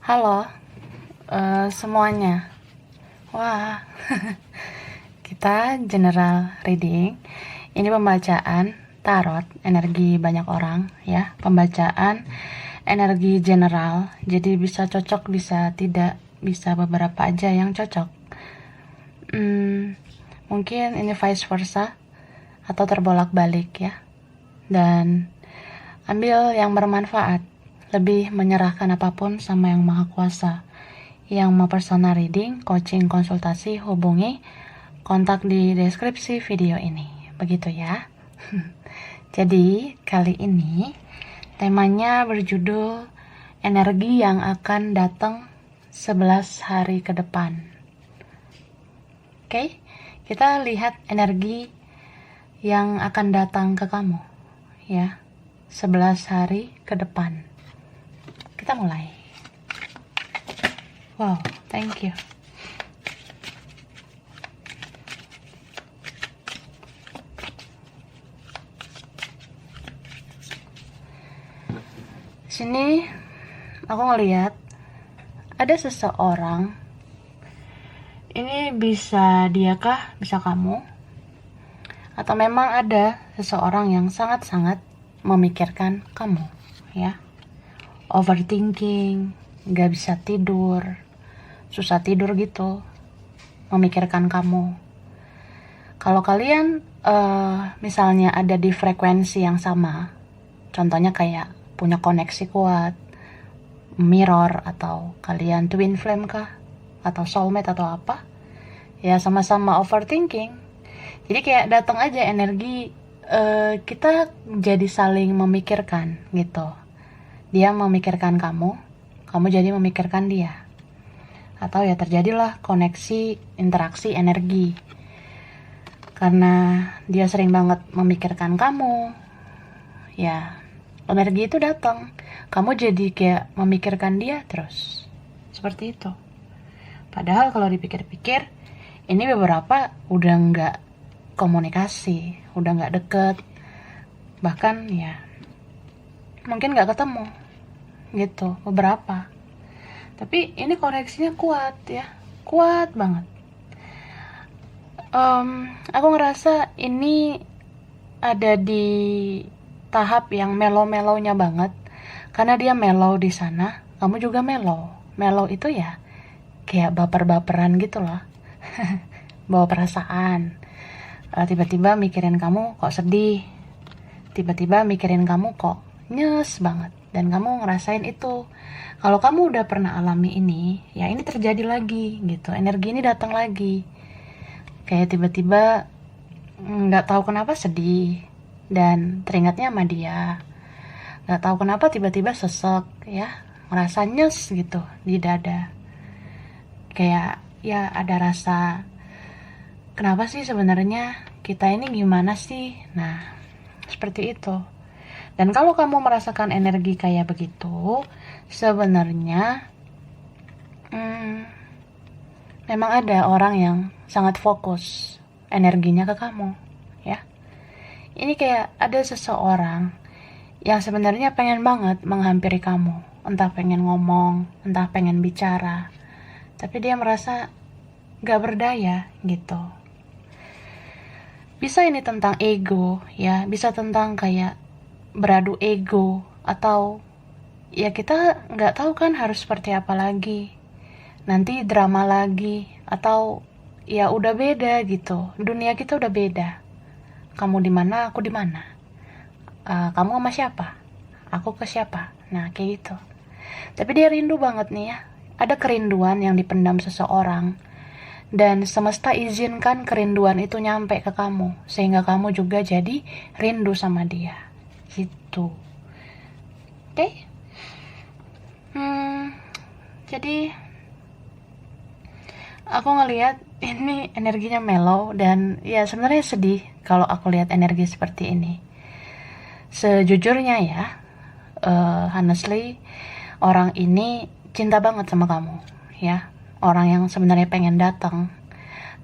Halo, semuanya. Wah, kita general reading. Ini pembacaan tarot energi banyak orang ya. Pembacaan energi general. Jadi bisa cocok, bisa tidak, bisa beberapa aja yang cocok. Mungkin ini vice versa atau terbolak-balik ya. Dan ambil yang bermanfaat. Lebih menyerahkan apapun sama Yang Maha Kuasa. Yang mau personal reading, coaching, konsultasi, hubungi kontak di deskripsi video ini. Begitu ya. Jadi, kali ini temanya berjudul energi yang akan datang 11 hari ke depan. Oke, kita lihat energi yang akan datang ke kamu ya. 11 hari ke depan. Kita mulai. Wow, thank you. Sini aku ngelihat ada seseorang. Ini bisa dia kah? Bisa kamu? Atau memang ada seseorang yang sangat-sangat memikirkan kamu, ya. Overthinking, gak bisa tidur, susah tidur gitu, memikirkan kamu. Kalau kalian misalnya ada di frekuensi yang sama, contohnya kayak punya koneksi kuat, mirror, atau kalian twin flame kah, atau soulmate atau apa, ya sama-sama overthinking. Jadi kayak datang aja energi, kita jadi saling memikirkan gitu. Dia memikirkan kamu, kamu jadi memikirkan dia. Atau ya terjadilah koneksi, interaksi energi. Karena dia sering banget memikirkan kamu, ya energi itu datang. Kamu jadi kayak memikirkan dia terus. Seperti itu. Padahal kalau dipikir-pikir, ini beberapa udah nggak komunikasi, udah nggak deket. Bahkan ya mungkin nggak ketemu gitu beberapa, tapi ini koneksinya kuat ya, kuat banget. Aku ngerasa ini ada di tahap yang mellow-mellownya banget, karena dia mellow di sana, kamu juga mellow. Mellow itu ya kayak baper-baperan gitu loh. Bawa perasaan, tiba-tiba mikirin kamu kok sedih, tiba-tiba mikirin kamu kok nyes banget, dan kamu ngerasain itu. Kalau kamu udah pernah alami ini, ya ini terjadi lagi gitu. Energi ini datang lagi. Kayak tiba-tiba nggak tahu kenapa sedih dan teringatnya sama dia. Nggak tahu kenapa tiba-tiba sesek ya, ngerasa nyes gitu di dada. Kayak ya ada rasa kenapa sih sebenarnya kita ini gimana sih? Nah, seperti itu. Dan kalau kamu merasakan energi kayak begitu, sebenarnya memang ada orang yang sangat fokus energinya ke kamu, ya. Ini kayak ada seseorang yang sebenarnya pengen banget menghampiri kamu, entah pengen ngomong, entah pengen bicara, tapi dia merasa gak berdaya gitu. Bisa ini tentang ego, ya, bisa tentang kayak beradu ego, atau ya kita nggak tahu kan harus seperti apa lagi, nanti drama lagi, atau ya udah beda gitu, dunia kita udah beda, kamu di mana, aku di mana, kamu sama siapa, aku ke siapa, nah kayak gitu. Tapi dia rindu banget nih ya, ada kerinduan yang dipendam seseorang, dan semesta izinkan kerinduan itu nyampe ke kamu, sehingga kamu juga jadi rindu sama dia gitu. Oke? Jadi aku ngelihat ini energinya mellow, dan ya sebenarnya sedih kalau aku lihat energi seperti ini. Sejujurnya ya, honestly, orang ini cinta banget sama kamu, ya. Orang yang sebenarnya pengen datang,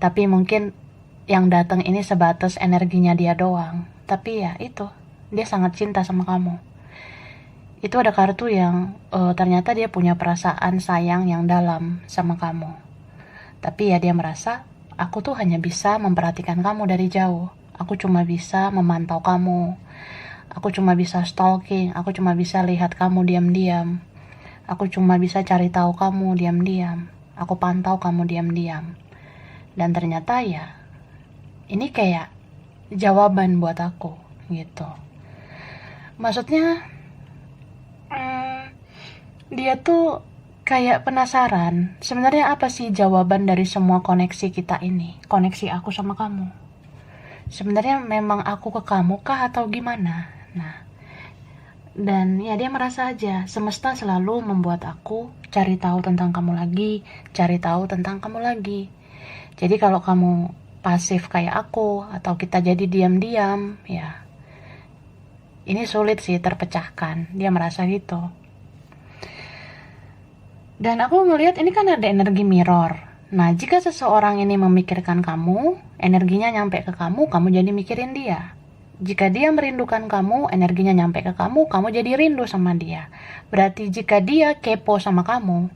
tapi mungkin yang datang ini sebatas energinya dia doang. Tapi ya itu, dia sangat cinta sama kamu. itu ada kartu yang ternyata dia punya perasaan sayang yang dalam sama kamu. Tapi ya dia merasa, aku tuh hanya bisa memperhatikan kamu dari jauh. Aku cuma bisa memantau kamu. Aku cuma bisa stalking. Aku cuma bisa lihat kamu diam-diam. Aku cuma bisa cari tahu kamu diam-diam. Aku pantau kamu diam-diam. Dan ternyata ya, ini kayak jawaban buat aku gitu. Maksudnya dia tuh kayak penasaran, sebenarnya apa sih jawaban dari semua koneksi kita ini, koneksi aku sama kamu. Sebenarnya memang aku ke kamu kah atau gimana? Nah, dan ya dia merasa aja semesta selalu membuat aku cari tahu tentang kamu lagi, cari tahu tentang kamu lagi. Jadi kalau kamu pasif kayak aku atau kita jadi diam-diam, ya ini sulit sih terpecahkan. Dia merasa gitu. Dan aku ngelihat ini kan ada energi mirror. Nah, jika seseorang ini memikirkan kamu, energinya nyampe ke kamu, kamu jadi mikirin dia. Jika dia merindukan kamu, energinya nyampe ke kamu, kamu jadi rindu sama dia. Berarti jika dia kepo sama kamu,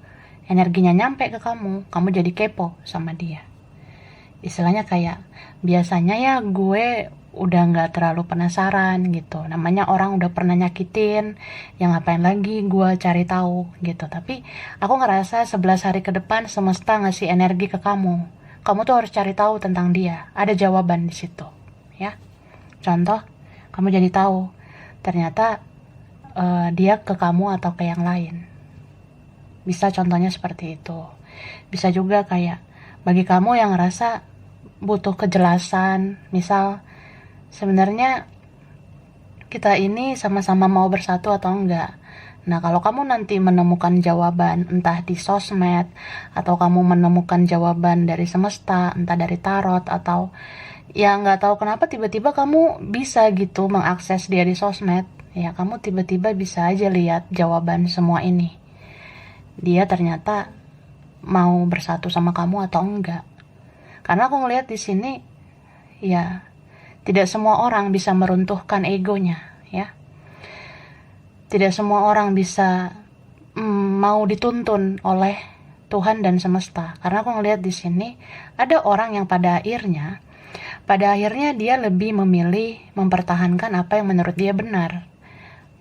energinya nyampe ke kamu jadi kepo sama dia. Istilahnya kayak, biasanya ya gue udah gak terlalu penasaran gitu. Namanya orang udah pernah nyakitin, yang ngapain lagi gue cari tahu gitu. Tapi aku ngerasa 11 hari ke depan semesta ngasih energi ke kamu. Kamu tuh harus cari tahu tentang dia. Ada jawaban di situ, ya. Contoh, kamu jadi tahu ternyata dia ke kamu atau ke yang lain. Bisa contohnya seperti itu. Bisa juga kayak bagi kamu yang ngerasa butuh kejelasan, misal sebenarnya kita ini sama-sama mau bersatu atau enggak. Nah, kalau kamu nanti menemukan jawaban entah di sosmed atau kamu menemukan jawaban dari semesta, entah dari tarot atau ya nggak tahu kenapa tiba-tiba kamu bisa gitu mengakses dia di sosmed, ya kamu tiba-tiba bisa aja lihat jawaban semua ini. Dia ternyata mau bersatu sama kamu atau enggak. Karena aku ngelihat di sini, ya tidak semua orang bisa meruntuhkan egonya, ya. Tidak semua orang bisa mau dituntun oleh Tuhan dan semesta. Karena aku ngelihat di sini ada orang yang pada akhirnya dia lebih memilih mempertahankan apa yang menurut dia benar.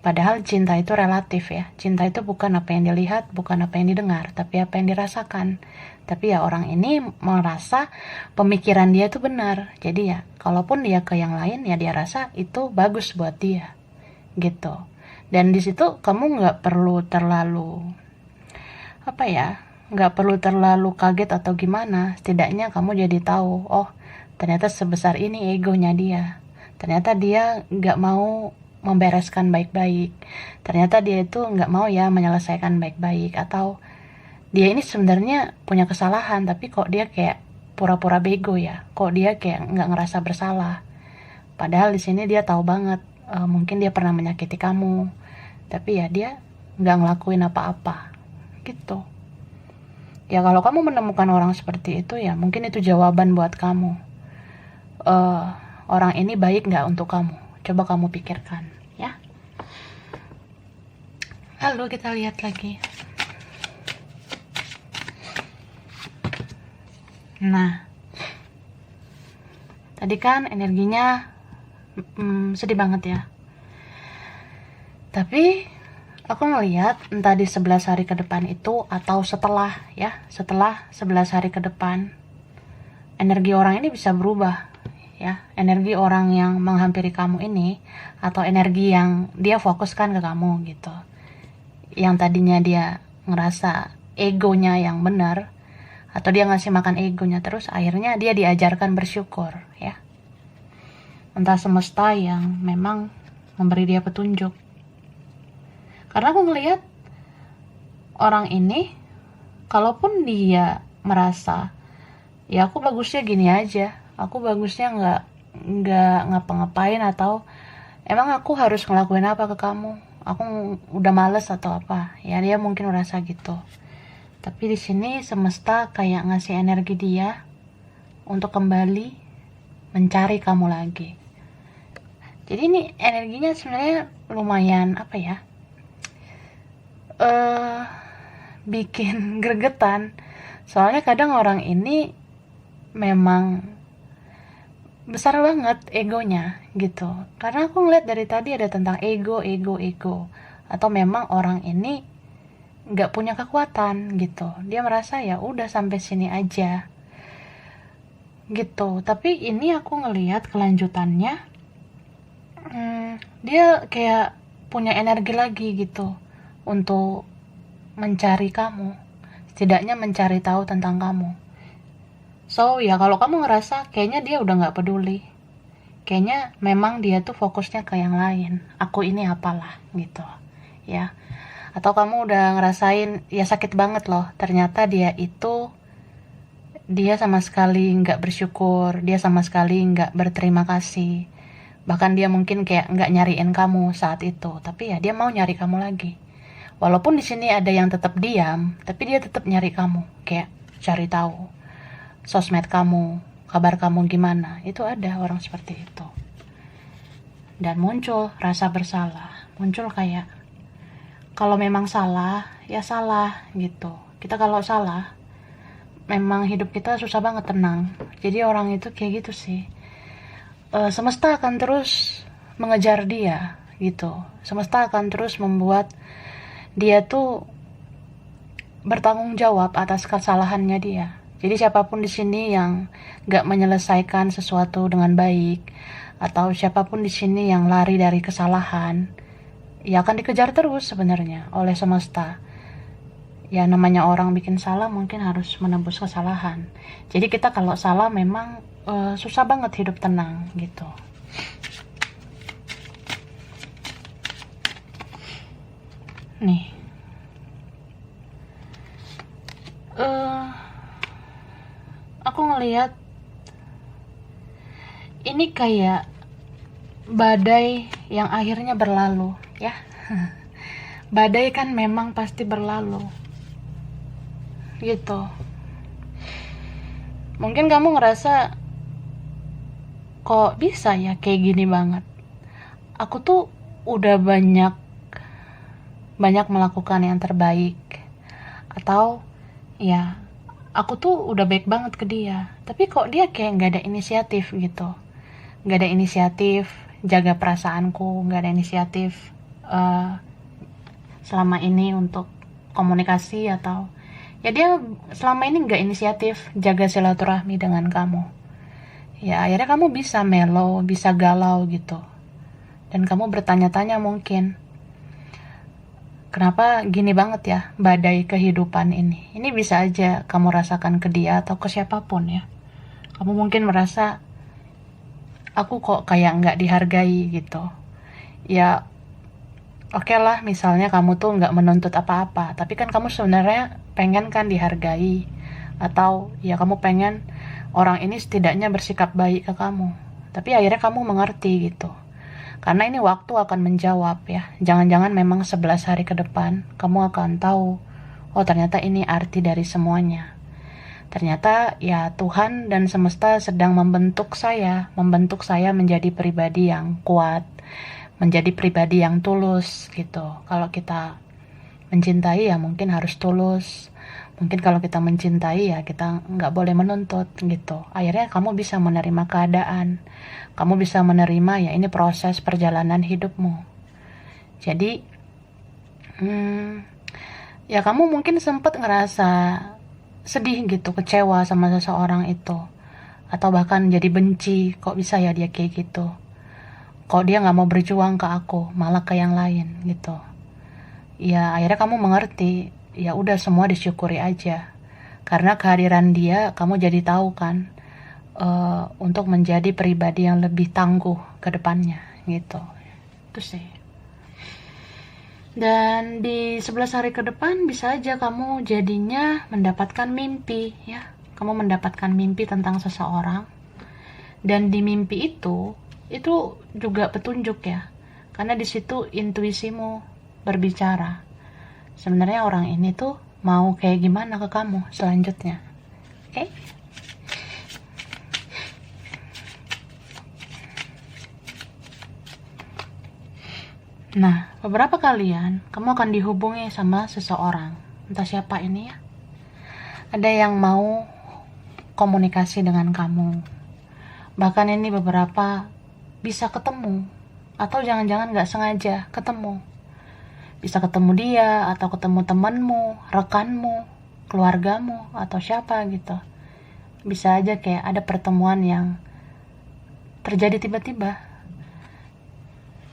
Padahal cinta itu relatif ya. Cinta itu bukan apa yang dilihat, bukan apa yang didengar, tapi apa yang dirasakan. Tapi ya orang ini merasa pemikiran dia itu benar. Jadi ya, kalaupun dia ke yang lain ya dia rasa itu bagus buat dia. Gitu. Dan di situ kamu nggak perlu terlalu nggak perlu terlalu kaget atau gimana. Setidaknya kamu jadi tahu, oh ternyata sebesar ini egonya dia. Ternyata dia nggak mau membereskan baik-baik. Ternyata dia itu nggak mau ya menyelesaikan baik-baik, atau dia ini sebenarnya punya kesalahan tapi kok dia kayak pura-pura bego ya, kok dia kayak nggak ngerasa bersalah. Padahal di sini dia tahu banget mungkin dia pernah menyakiti kamu, tapi ya dia nggak ngelakuin apa-apa gitu. Ya kalau kamu menemukan orang seperti itu ya mungkin itu jawaban buat kamu. Orang ini baik nggak untuk kamu? Coba kamu pikirkan, ya. Lalu kita lihat lagi. Nah, tadi kan energinya sedih banget ya. Tapi aku ngelihat entah di 11 hari ke depan itu atau setelah 11 hari ke depan, energi orang ini bisa berubah. Ya, energi orang yang menghampiri kamu ini atau energi yang dia fokuskan ke kamu gitu. Yang tadinya dia ngerasa egonya yang benar atau dia ngasih makan egonya terus, akhirnya dia diajarkan bersyukur, ya. Entah semesta yang memang memberi dia petunjuk. Karena aku ngelihat orang ini kalaupun dia merasa ya aku bagusnya gini aja, aku bagusnya nggak ngapa-ngapain, atau emang aku harus ngelakuin apa ke kamu, aku udah males atau apa ya, dia mungkin merasa gitu. Tapi di sini semesta kayak ngasih energi dia untuk kembali mencari kamu lagi. Jadi ini energinya sebenarnya lumayan eh bikin gregetan. Soalnya kadang orang ini memang besar banget egonya gitu. Karena aku ngeliat dari tadi ada tentang ego. Atau memang orang ini nggak punya kekuatan gitu. Dia merasa ya udah sampai sini aja gitu. Tapi ini aku ngeliat kelanjutannya, dia kayak punya energi lagi gitu untuk mencari kamu, setidaknya mencari tahu tentang kamu. So ya kalau kamu ngerasa kayaknya dia udah nggak peduli, kayaknya memang dia tuh fokusnya ke yang lain, aku ini apalah gitu ya. Atau kamu udah ngerasain ya sakit banget loh, ternyata dia sama sekali nggak bersyukur, dia sama sekali nggak berterima kasih, bahkan dia mungkin kayak nggak nyariin kamu saat itu, tapi ya dia mau nyari kamu lagi. Walaupun di sini ada yang tetap diam, tapi dia tetap nyari kamu, kayak cari tahu sosmed kamu, kabar kamu gimana. Itu ada orang seperti itu. Dan muncul rasa bersalah, muncul kayak kalau memang salah, ya salah gitu. Kita kalau salah, memang hidup kita susah banget tenang. Jadi orang itu kayak gitu sih. Semesta akan terus mengejar dia gitu. Semesta akan terus membuat dia tuh bertanggung jawab atas kesalahannya dia. Jadi siapapun di sini yang gak menyelesaikan sesuatu dengan baik, atau siapapun di sini yang lari dari kesalahan, ya akan dikejar terus sebenarnya oleh semesta. Ya namanya orang bikin salah mungkin harus menebus kesalahan. Jadi kita kalau salah memang susah banget hidup tenang gitu. Nih, aku ngelihat ini kayak badai yang akhirnya berlalu ya. Badai kan memang pasti berlalu gitu. Mungkin kamu ngerasa kok bisa ya kayak gini banget. Aku tuh udah banyak melakukan yang terbaik, atau ya aku tuh udah baik banget ke dia, tapi kok dia kayak nggak ada inisiatif gitu, nggak ada inisiatif jaga perasaanku, nggak ada inisiatif selama ini untuk komunikasi, atau ya dia selama ini nggak inisiatif jaga silaturahmi dengan kamu. Ya akhirnya kamu bisa melo, bisa galau gitu, dan kamu bertanya-tanya mungkin kenapa gini banget ya badai kehidupan ini. Ini bisa aja kamu rasakan ke dia atau ke siapapun ya. Kamu mungkin merasa aku kok kayak nggak dihargai gitu. Ya oke lah, misalnya kamu tuh nggak menuntut apa-apa, tapi kan kamu sebenarnya pengen kan dihargai, atau ya kamu pengen orang ini setidaknya bersikap baik ke kamu. Tapi akhirnya kamu mengerti gitu. Karena ini waktu akan menjawab ya. Jangan-jangan memang 11 hari ke depan kamu akan tahu, oh ternyata ini arti dari semuanya. Ternyata ya Tuhan dan semesta sedang membentuk saya menjadi pribadi yang kuat, menjadi pribadi yang tulus gitu. Kalau kita mencintai ya mungkin harus tulus. Mungkin kalau kita mencintai ya kita nggak boleh menuntut gitu. Akhirnya kamu bisa menerima keadaan. Kamu bisa menerima ya ini proses perjalanan hidupmu. Jadi ya kamu mungkin sempat ngerasa sedih gitu, kecewa sama seseorang itu. Atau bahkan jadi benci, kok bisa ya dia kayak gitu. Kok dia gak mau berjuang ke aku, malah ke yang lain gitu. Ya akhirnya kamu mengerti, ya udah semua disyukuri aja. Karena kehadiran dia, kamu jadi tahu kan, untuk menjadi pribadi yang lebih tangguh ke depannya gitu. Itu sih. Dan di 11 hari ke depan bisa aja kamu jadinya mendapatkan mimpi ya. Kamu mendapatkan mimpi tentang seseorang. Dan di mimpi itu juga petunjuk ya. Karena di situ intuisimu berbicara. Sebenarnya orang ini tuh mau kayak gimana ke kamu selanjutnya. Oke? Nah, beberapa kalian, kamu akan dihubungi sama seseorang. Entah siapa ini ya. Ada yang mau komunikasi dengan kamu. Bahkan ini beberapa bisa ketemu. Atau jangan-jangan gak sengaja ketemu. Bisa ketemu dia, atau ketemu temanmu, rekanmu, keluargamu, atau siapa gitu. Bisa aja kayak ada pertemuan yang terjadi tiba-tiba.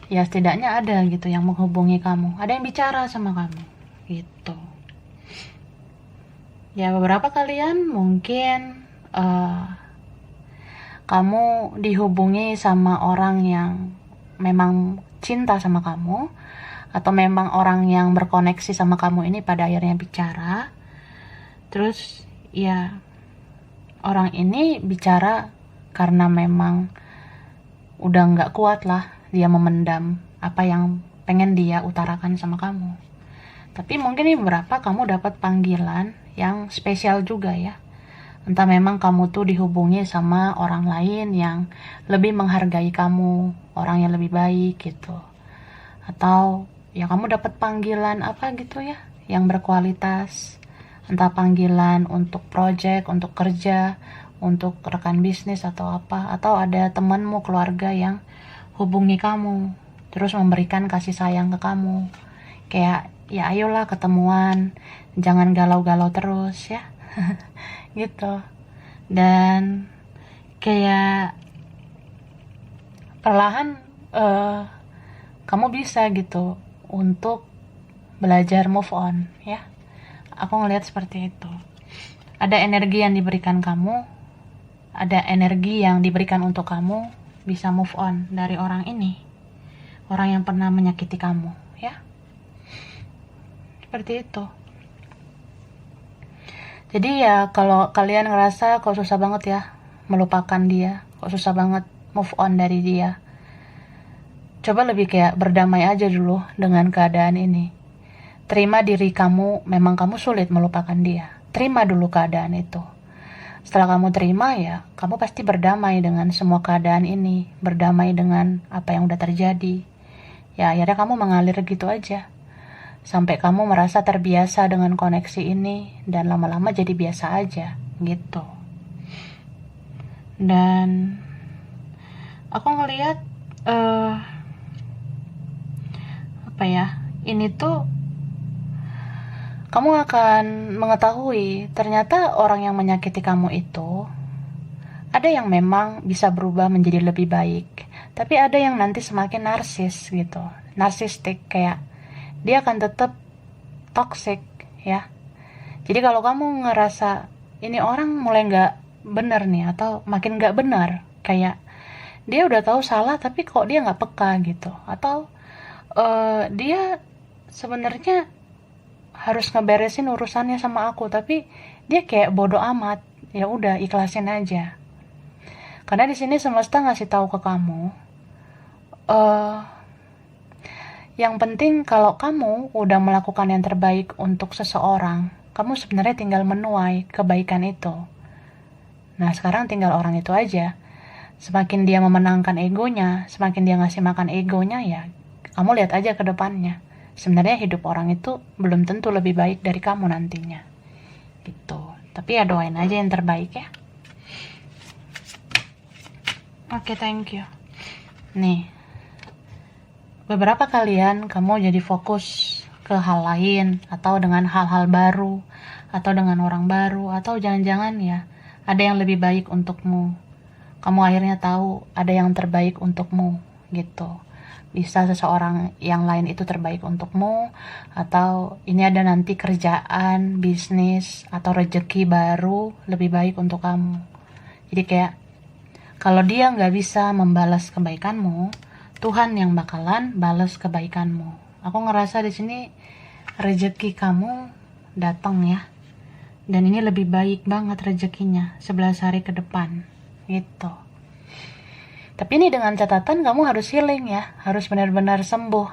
Ya setidaknya ada gitu yang menghubungi kamu, ada yang bicara sama kamu gitu. Ya beberapa kalian mungkin kamu dihubungi sama orang yang memang cinta sama kamu, atau memang orang yang berkoneksi sama kamu ini pada akhirnya bicara. Terus ya orang ini bicara karena memang udah nggak kuat lah dia memendam apa yang pengen dia utarakan sama kamu. Tapi mungkin ini beberapa kamu dapat panggilan yang spesial juga ya. Entah memang kamu tuh dihubungi sama orang lain yang lebih menghargai kamu, orang yang lebih baik gitu. Atau ya kamu dapat panggilan apa gitu ya, yang berkualitas. Entah panggilan untuk project, untuk kerja, untuk rekan bisnis atau apa. Atau ada temanmu, keluarga yang hubungi kamu, terus memberikan kasih sayang ke kamu. Kayak, ya ayolah ketemuan, jangan galau-galau terus ya. Gitu. Dan kayak perlahan kamu bisa gitu untuk belajar move on ya. Aku ngelihat seperti itu. Ada energi yang diberikan kamu, ada energi yang diberikan untuk kamu bisa move on dari orang ini, orang yang pernah menyakiti kamu ya. Seperti itu. Jadi ya kalau kalian ngerasa kok susah banget ya melupakan dia, kok susah banget move on dari dia, coba lebih kayak berdamai aja dulu dengan keadaan ini. Terima diri kamu, memang kamu sulit melupakan dia. Terima dulu keadaan itu. Setelah kamu terima ya, kamu pasti berdamai dengan semua keadaan ini, berdamai dengan apa yang udah terjadi. Ya akhirnya kamu mengalir gitu aja. Sampai kamu merasa terbiasa dengan koneksi ini, dan lama-lama jadi biasa aja, gitu. Dan aku ngelihat, apa ya, ini tuh kamu akan mengetahui ternyata orang yang menyakiti kamu itu ada yang memang bisa berubah menjadi lebih baik, tapi ada yang nanti semakin narsis gitu, narsistik, kayak dia akan tetap toxic ya. Jadi kalau kamu ngerasa ini orang mulai nggak benar nih, atau makin nggak benar, kayak dia udah tahu salah tapi kok dia nggak peka gitu, atau dia sebenarnya harus ngeberesin urusannya sama aku tapi dia kayak bodoh amat, ya udah ikhlasin aja. Karena di sini semesta ngasih tahu ke kamu, yang penting kalau kamu udah melakukan yang terbaik untuk seseorang, kamu sebenarnya tinggal menuai kebaikan itu. Nah sekarang tinggal orang itu aja. Semakin dia memenangkan egonya, semakin dia ngasih makan egonya, ya kamu lihat aja ke depannya. Sebenarnya hidup orang itu belum tentu lebih baik dari kamu nantinya. Gitu. Tapi ya doain aja yang terbaik ya. Oke, thank you. Nih, beberapa kalian kamu jadi fokus ke hal lain, atau dengan hal-hal baru, atau dengan orang baru, atau jangan-jangan ya ada yang lebih baik untukmu. Kamu akhirnya tahu ada yang terbaik untukmu gitu. Bisa seseorang yang lain itu terbaik untukmu, atau ini ada nanti kerjaan, bisnis, atau rezeki baru lebih baik untuk kamu. Jadi kayak kalau dia nggak bisa membalas kebaikanmu, Tuhan yang bakalan balas kebaikanmu. Aku ngerasa di sini rezeki kamu datang ya, dan ini lebih baik banget rezekinya 11 hari ke depan gitu. Tapi ini dengan catatan kamu harus healing ya, harus benar-benar sembuh,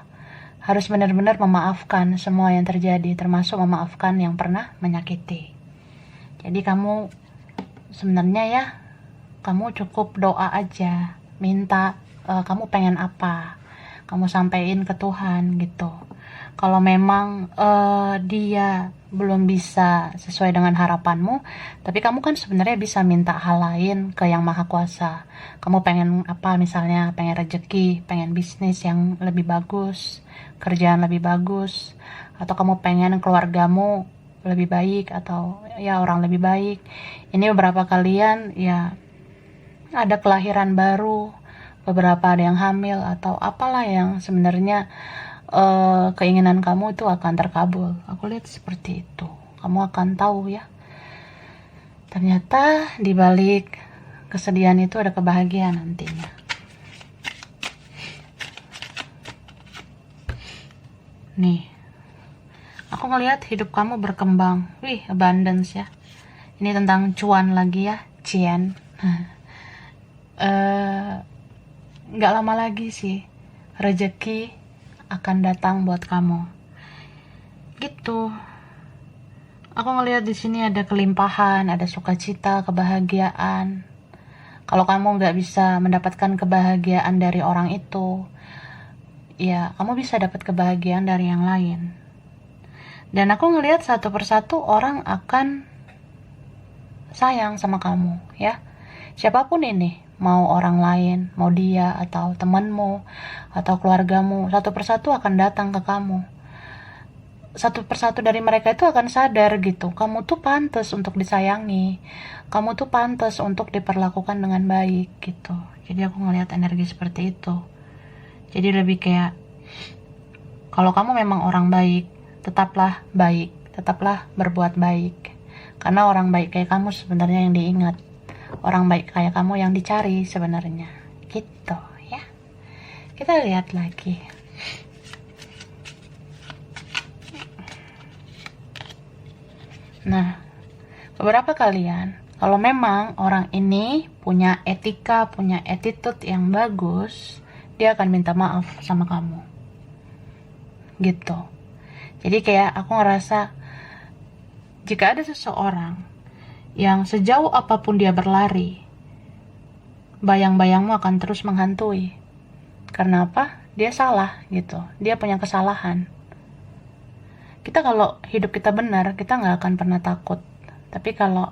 harus benar-benar memaafkan semua yang terjadi, termasuk memaafkan yang pernah menyakiti. Jadi kamu sebenarnya ya, kamu cukup doa aja, minta kamu pengen apa, kamu sampaikan ke Tuhan gitu. Kalau memang dia belum bisa sesuai dengan harapanmu, tapi kamu kan sebenarnya bisa minta hal lain ke Yang Maha Kuasa. Kamu pengen apa, misalnya pengen rezeki, pengen bisnis yang lebih bagus, kerjaan lebih bagus, atau kamu pengen keluargamu lebih baik, atau ya orang lebih baik. Ini beberapa kalian ya ada kelahiran baru, beberapa ada yang hamil, atau apalah yang sebenarnya keinginan kamu itu akan terkabul. Aku lihat seperti itu. Kamu akan tahu ya, ternyata di balik kesedihan itu ada kebahagiaan nantinya. Nih, aku ngelihat hidup kamu berkembang. Wih, abundance ya. Ini tentang cuan lagi ya, Cian. Nggak lama lagi sih rezeki akan datang buat kamu. Gitu. Aku ngelihat di sini ada kelimpahan, ada sukacita, kebahagiaan. Kalau kamu nggak bisa mendapatkan kebahagiaan dari orang itu, ya kamu bisa dapat kebahagiaan dari yang lain. Dan aku ngelihat satu persatu orang akan sayang sama kamu ya. Siapapun ini, mau orang lain, mau dia atau temanmu atau keluargamu, satu persatu akan datang ke kamu. Satu persatu dari mereka itu akan sadar gitu, kamu tuh pantas untuk disayangi, kamu tuh pantas untuk diperlakukan dengan baik gitu. Jadi aku ngelihat energi seperti itu. Jadi lebih kayak, kalau kamu memang orang baik, tetaplah baik, tetaplah berbuat baik. Karena orang baik kayak kamu sebenarnya yang diingat, orang baik kayak kamu yang dicari sebenarnya. Gitu ya. Kita lihat lagi. Nah, beberapa kalian, kalau memang orang ini punya etika, punya attitude yang bagus, dia akan minta maaf sama kamu. Gitu. Jadi kayak aku ngerasa, jika ada seseorang yang sejauh apapun dia berlari, bayang-bayangmu akan terus menghantui. Karena apa? Dia salah gitu. Dia punya kesalahan. Kita kalau hidup kita benar, kita nggak akan pernah takut. Tapi kalau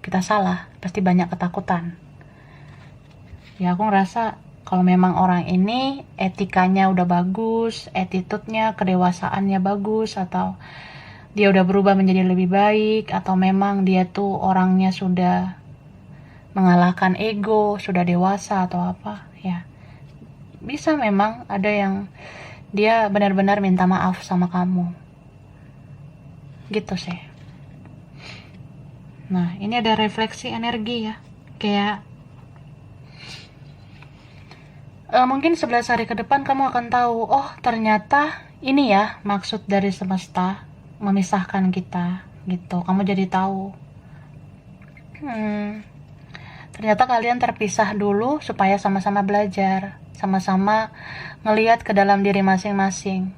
kita salah, pasti banyak ketakutan. Ya aku ngerasa kalau memang orang ini etikanya udah bagus, attitude-nya, kedewasaannya bagus, atau dia udah berubah menjadi lebih baik, atau memang dia tuh orangnya sudah mengalahkan ego, sudah dewasa atau apa, ya bisa memang ada yang dia benar-benar minta maaf sama kamu. Gitu sih. Nah, ini ada refleksi energi ya. Kayak mungkin 11 hari ke depan kamu akan tahu, oh ternyata ini ya maksud dari semesta memisahkan kita gitu. Kamu jadi tahu. Ternyata kalian terpisah dulu supaya sama-sama belajar, sama-sama ngelihat ke dalam diri masing-masing.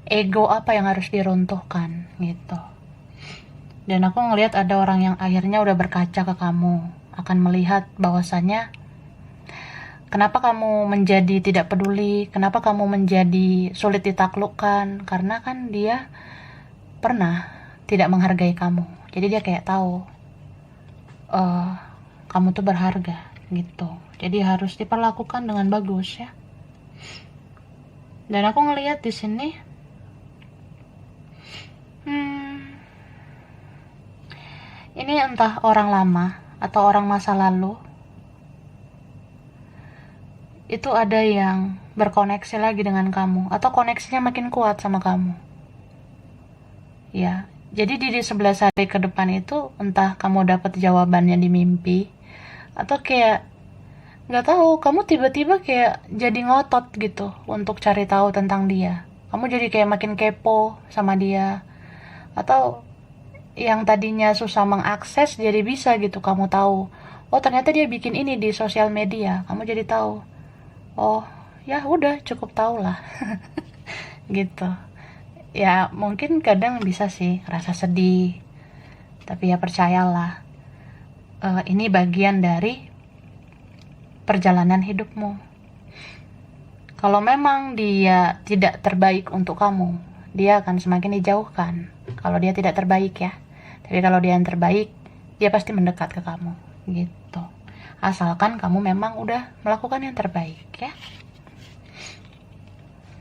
Ego apa yang harus diruntuhkan gitu. Dan aku ngelihat ada orang yang akhirnya udah berkaca ke kamu, akan melihat bahwasanya kenapa kamu menjadi tidak peduli, kenapa kamu menjadi sulit ditaklukkan, karena kan dia pernah tidak menghargai kamu. Jadi dia kayak tahu kamu tuh berharga gitu. Jadi harus diperlakukan dengan bagus ya. Dan aku ngelihat di sini ini entah orang lama atau orang masa lalu, itu ada yang berkoneksi lagi dengan kamu, atau koneksinya makin kuat sama kamu. Ya, jadi di 11 hari ke depan itu entah kamu dapat jawabannya di mimpi, atau kayak nggak tahu, kamu tiba-tiba kayak jadi ngotot gitu untuk cari tahu tentang dia. Kamu jadi kayak makin kepo sama dia, atau yang tadinya susah mengakses jadi bisa gitu. Kamu tahu, oh ternyata dia bikin ini di sosial media. Kamu jadi tahu, oh ya udah cukup tahu lah. Gitu ya. Mungkin kadang bisa sih rasa sedih, tapi ya percayalah, ini bagian dari perjalanan hidupmu. Kalau memang dia tidak terbaik untuk kamu, dia akan semakin dijauhkan. Kalau dia tidak terbaik ya. Tapi kalau dia yang terbaik, dia pasti mendekat ke kamu. Gitu. Asalkan kamu memang udah melakukan yang terbaik ya.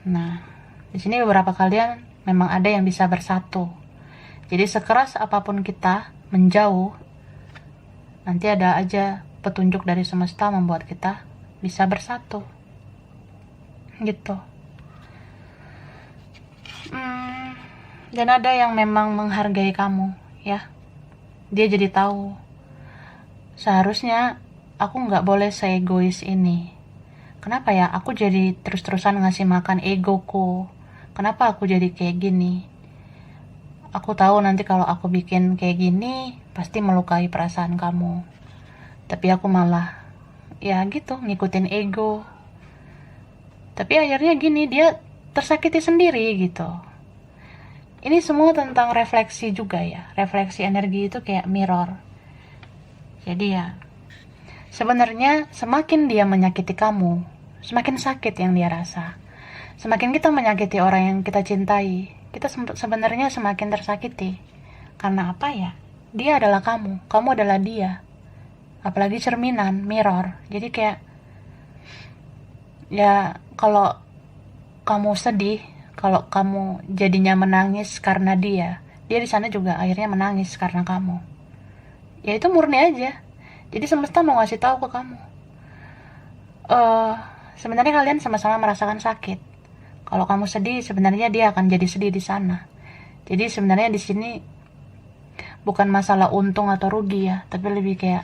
Nah, di sini beberapa kalian memang ada yang bisa bersatu. Jadi sekeras apapun kita menjauh, nanti ada aja petunjuk dari semesta membuat kita bisa bersatu. Gitu. Dan ada yang memang menghargai kamu, ya. Dia jadi tahu, seharusnya aku nggak boleh seegois ini. Kenapa ya aku jadi terus-terusan ngasih makan egoku? Kenapa aku jadi kayak gini? Aku tahu nanti kalau aku bikin kayak gini, pasti melukai perasaan kamu. Tapi aku malah, ya gitu, ngikutin ego. Tapi akhirnya gini, dia tersakiti sendiri gitu. Ini semua tentang refleksi juga ya. Refleksi energi itu kayak mirror. Jadi ya, sebenarnya semakin dia menyakiti kamu, semakin sakit yang dia rasa. Semakin kita menyakiti orang yang kita cintai, kita sebenarnya semakin tersakiti. Karena apa ya? Dia adalah kamu adalah dia. Apalagi cerminan, mirror. Jadi kayak, ya kalau kamu sedih, kalau kamu jadinya menangis karena dia di sana juga akhirnya menangis karena kamu. Ya itu murni aja. Jadi semesta mau ngasih tahu ke kamu, sebenarnya kalian sama-sama merasakan sakit. Kalau kamu sedih, sebenarnya dia akan jadi sedih di sana. Jadi sebenarnya di sini bukan masalah untung atau rugi ya, tapi lebih kayak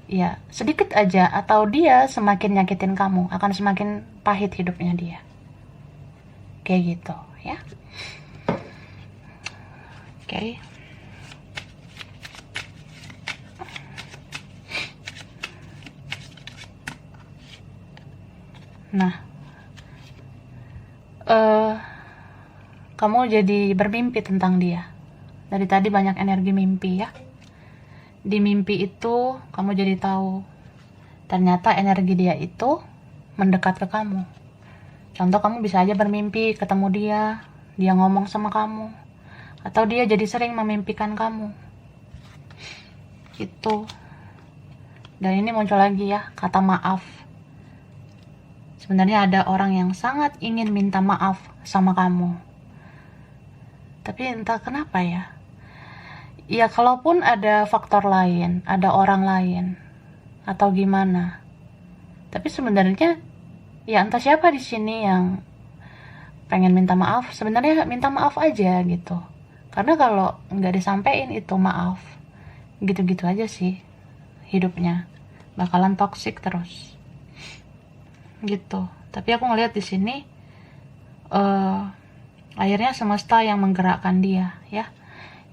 ya sedikit aja, atau dia semakin nyakitin kamu akan semakin pahit hidupnya dia. Kayak gitu ya. Oke. Nah, kamu jadi bermimpi tentang dia. Dari tadi banyak energi mimpi ya. Di mimpi itu kamu jadi tahu, ternyata energi dia itu mendekat ke kamu. Contoh, kamu bisa aja bermimpi ketemu dia ngomong sama kamu, atau dia jadi sering memimpikan kamu. Itu. Dan ini muncul lagi ya, kata maaf. Sebenarnya ada orang yang sangat ingin minta maaf sama kamu. Tapi entah kenapa ya. Ya kalaupun ada faktor lain, ada orang lain, atau gimana. Tapi sebenarnya ya entah siapa di sini yang pengen minta maaf, sebenarnya minta maaf aja gitu. Karena kalau nggak disampaikan itu maaf, gitu-gitu aja sih hidupnya, bakalan toksik terus. Gitu. Tapi aku ngeliat di sini akhirnya semesta yang menggerakkan dia ya.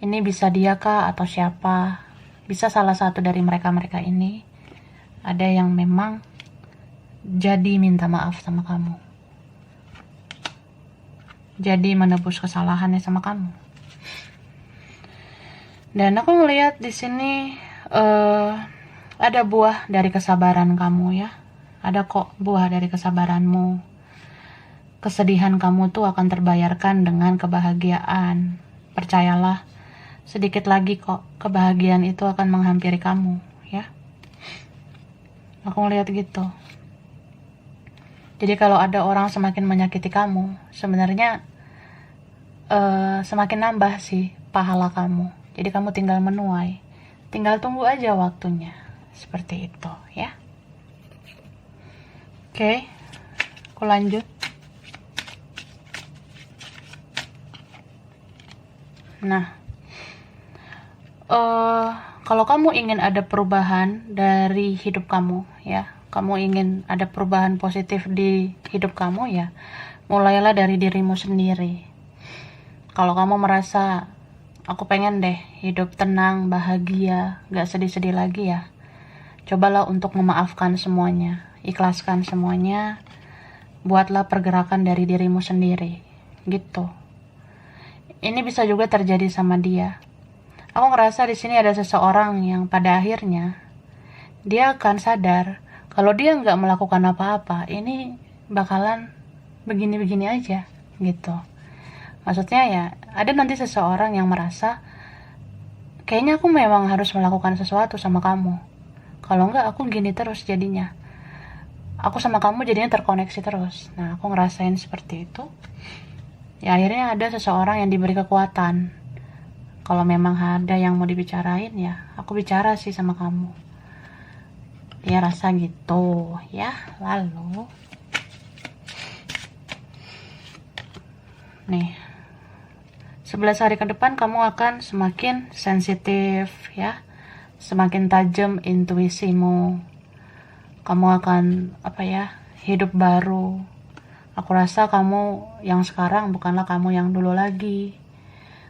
Ini bisa dia kah atau siapa? Bisa salah satu dari mereka-mereka ini. Ada yang memang jadi minta maaf sama kamu. Jadi menebus kesalahannya sama kamu. Dan aku ngelihat di sini ada buah dari kesabaran kamu ya. Ada kok buah dari kesabaranmu. Kesedihan kamu tuh akan terbayarkan dengan kebahagiaan. Percayalah, sedikit lagi kok kebahagiaan itu akan menghampiri kamu ya. Aku ngeliat gitu. Jadi kalau ada orang semakin menyakiti kamu, sebenarnya semakin nambah sih pahala kamu. Jadi kamu tinggal menuai, tinggal tunggu aja waktunya. Seperti itu ya. Oke, aku lanjut. Nah, kalau kamu ingin ada perubahan dari hidup kamu ya, kamu ingin ada perubahan positif di hidup kamu ya, mulailah dari dirimu sendiri. Kalau kamu merasa, aku pengen deh hidup tenang, bahagia, gak sedih-sedih lagi ya, cobalah untuk memaafkan semuanya, ikhlaskan semuanya, buatlah pergerakan dari dirimu sendiri, gitu. Ini bisa juga terjadi sama dia. Aku ngerasa di sini ada seseorang yang pada akhirnya dia akan sadar kalau dia nggak melakukan apa-apa, ini bakalan begini-begini aja gitu. Maksudnya ya, ada nanti seseorang yang merasa kayaknya aku memang harus melakukan sesuatu sama kamu. Kalau enggak aku gini terus jadinya. Aku sama kamu jadinya terkoneksi terus. Nah, aku ngerasain seperti itu. Ya akhirnya ada seseorang yang diberi kekuatan. Kalau memang ada yang mau dibicarain ya, aku bicara sih sama kamu. Ya rasa gitu ya. Lalu nih, 11 hari ke depan kamu akan semakin sensitif ya, semakin tajam intuisimu. Kamu akan hidup baru. Aku rasa kamu yang sekarang bukanlah kamu yang dulu lagi,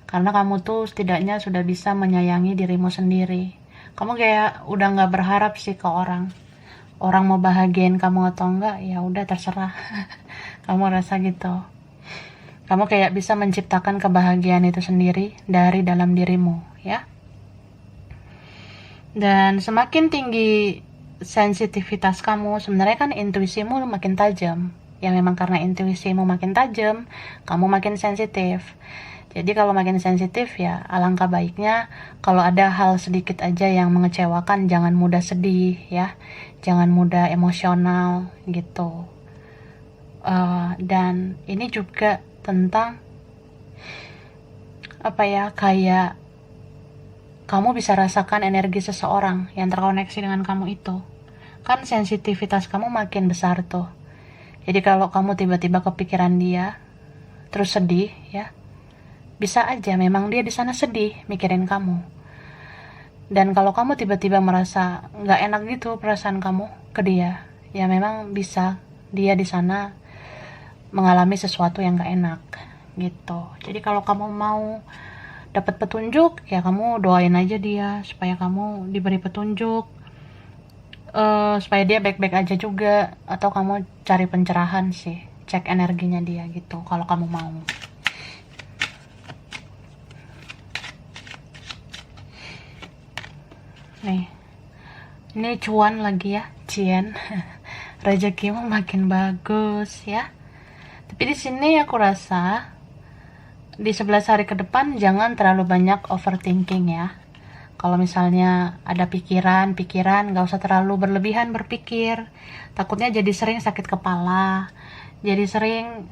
karena kamu tuh setidaknya sudah bisa menyayangi dirimu sendiri. Kamu kayak udah nggak berharap sih ke orang mau bahagiain kamu atau enggak, ya udah terserah. Kamu rasa gitu. Kamu kayak bisa menciptakan kebahagiaan itu sendiri dari dalam dirimu, ya. Dan semakin tinggi sensitivitas kamu, sebenarnya kan intuisimu makin tajam. Ya memang karena intuisimu makin tajam, kamu makin sensitif. Jadi kalau makin sensitif ya alangkah baiknya kalau ada hal sedikit aja yang mengecewakan jangan mudah sedih ya, jangan mudah emosional gitu. Dan ini juga tentang kayak kamu bisa rasakan energi seseorang yang terkoneksi dengan kamu itu. Kan sensitivitas kamu makin besar tuh. Jadi kalau kamu tiba-tiba kepikiran dia, terus sedih ya, bisa aja memang dia di sana sedih mikirin kamu. Dan kalau kamu tiba-tiba merasa nggak enak gitu perasaan kamu ke dia, ya memang bisa dia di sana mengalami sesuatu yang nggak enak gitu. Jadi kalau kamu mau dapat petunjuk, ya kamu doain aja dia supaya kamu diberi petunjuk, supaya dia baik-baik aja juga, atau kamu cari pencerahan sih, cek energinya dia gitu kalau kamu mau. Nih, ini cuan lagi ya, Cien. Rezekimu makin bagus ya. Tapi di sini aku rasa di 11 hari ke depan jangan terlalu banyak overthinking ya. Kalau misalnya ada pikiran, gak usah terlalu berlebihan berpikir. Takutnya jadi sering sakit kepala, jadi sering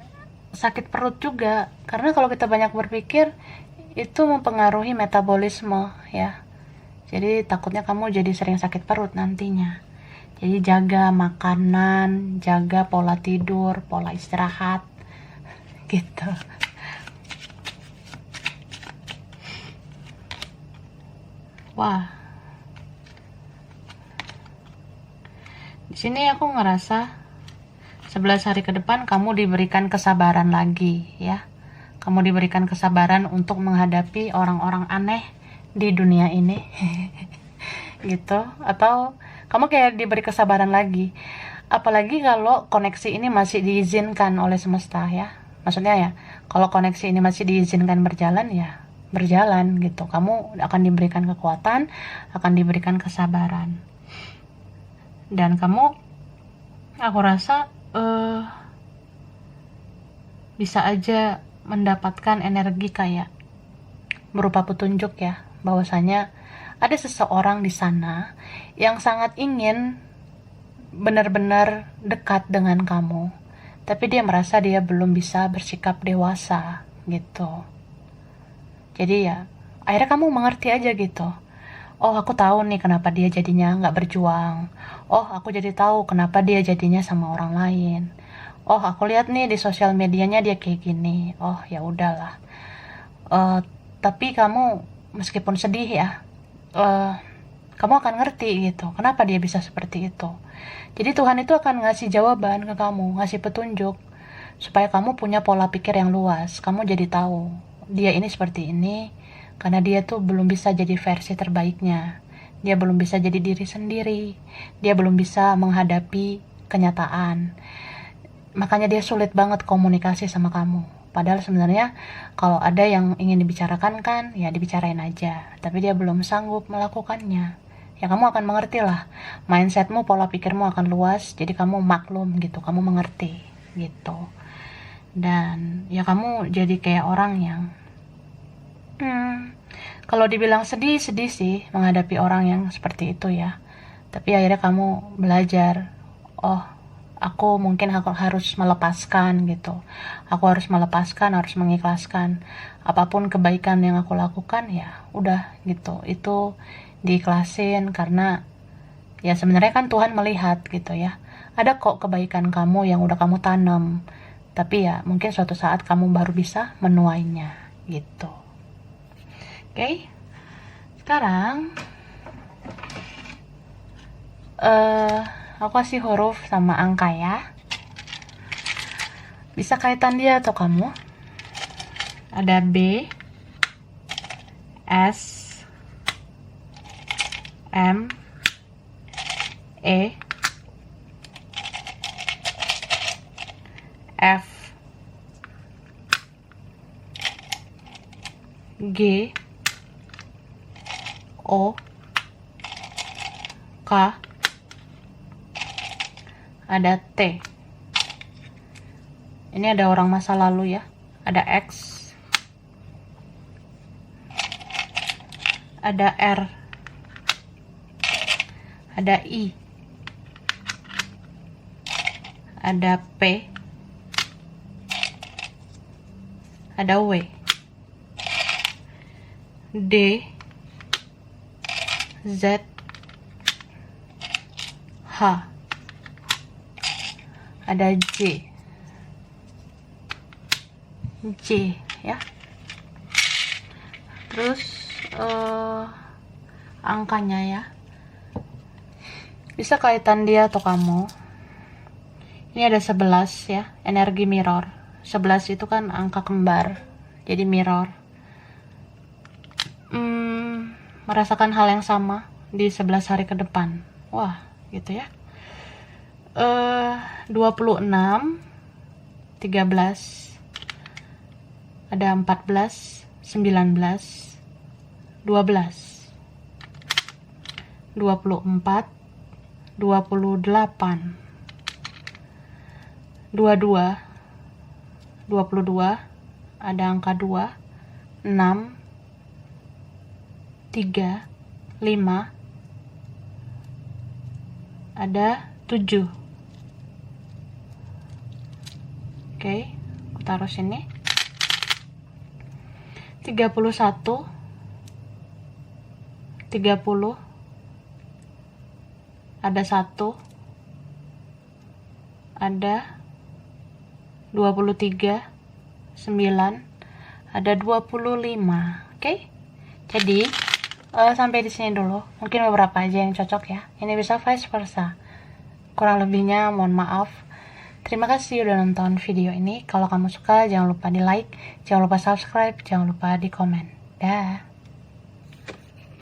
sakit perut juga. Karena kalau kita banyak berpikir, itu mempengaruhi metabolisme ya. Jadi takutnya kamu jadi sering sakit perut nantinya. Jadi jaga makanan, jaga pola tidur, pola istirahat, gitu. Wah, di sini aku ngerasa 11 hari ke depan kamu diberikan kesabaran lagi ya. Kamu diberikan kesabaran untuk menghadapi orang-orang aneh di dunia ini. Gitu. Atau kamu kayak diberi kesabaran lagi. Apalagi kalau koneksi ini masih diizinkan oleh semesta ya. Maksudnya ya, kalau koneksi ini masih diizinkan berjalan ya berjalan gitu. Kamu akan diberikan kekuatan, akan diberikan kesabaran. Dan kamu, aku rasa bisa aja mendapatkan energi kayak berupa petunjuk ya, bahwasanya ada seseorang di sana yang sangat ingin benar-benar dekat dengan kamu, tapi dia merasa dia belum bisa bersikap dewasa gitu. Jadi ya akhirnya kamu mengerti aja gitu. Oh, aku tahu nih kenapa dia jadinya nggak berjuang. Oh, aku jadi tahu kenapa dia jadinya sama orang lain. Oh, aku lihat nih di sosial medianya dia kayak gini. Oh, ya udahlah. Tapi kamu meskipun sedih ya, kamu akan ngerti gitu kenapa dia bisa seperti itu. Jadi Tuhan itu akan ngasih jawaban ke kamu, ngasih petunjuk supaya kamu punya pola pikir yang luas. Kamu jadi tahu dia ini seperti ini karena dia tuh belum bisa jadi versi terbaiknya. Dia belum bisa jadi diri sendiri. Dia belum bisa menghadapi kenyataan. Makanya dia sulit banget komunikasi sama kamu. Padahal sebenarnya kalau ada yang ingin dibicarakan kan, ya dibicarain aja. Tapi dia belum sanggup melakukannya. Ya kamu akan mengerti lah. Mindsetmu, pola pikirmu akan luas. Jadi kamu maklum gitu, kamu mengerti. gitu. Dan ya kamu jadi kayak orang yang kalau dibilang sedih sih menghadapi orang yang seperti itu ya. Tapi akhirnya kamu belajar, oh aku mungkin harus melepaskan gitu. Aku harus melepaskan, harus mengikhlaskan. Apapun kebaikan yang aku lakukan ya udah gitu. Itu diikhlasin karena ya sebenarnya kan Tuhan melihat gitu ya. Ada kok kebaikan kamu yang udah kamu tanam. Tapi ya mungkin suatu saat kamu baru bisa menuainya gitu. Oke. Sekarang aku kasih huruf sama angka ya. Bisa kaitan dia atau kamu? Ada B, S, M, E, F, G, O, K, ada T. Ini ada orang masa lalu ya. Ada X, ada R, ada I, ada P, ada W, D, Z, H, ada J ya. Terus angkanya ya. Bisa kaitan dia atau kamu. Ini ada 11 ya, energi mirror. 11 itu kan angka kembar. Jadi mirror. Merasakan hal yang sama di 11 hari ke depan. Wah, gitu ya. 26, 13, ada 14, 19, 12, 24, 28, 22, 22, ada angka 2, 6, 3, 5, ada 7. Oke, aku taruh sini. 31, 30, ada 1, ada 23, 9, ada 25. Oke? Jadi sampai di sini dulu. Mungkin beberapa aja yang cocok ya. Ini bisa vice versa. Kurang lebihnya mohon maaf. Terima kasih udah nonton video ini. Kalau kamu suka jangan lupa di like, jangan lupa subscribe, jangan lupa di komen. Dah.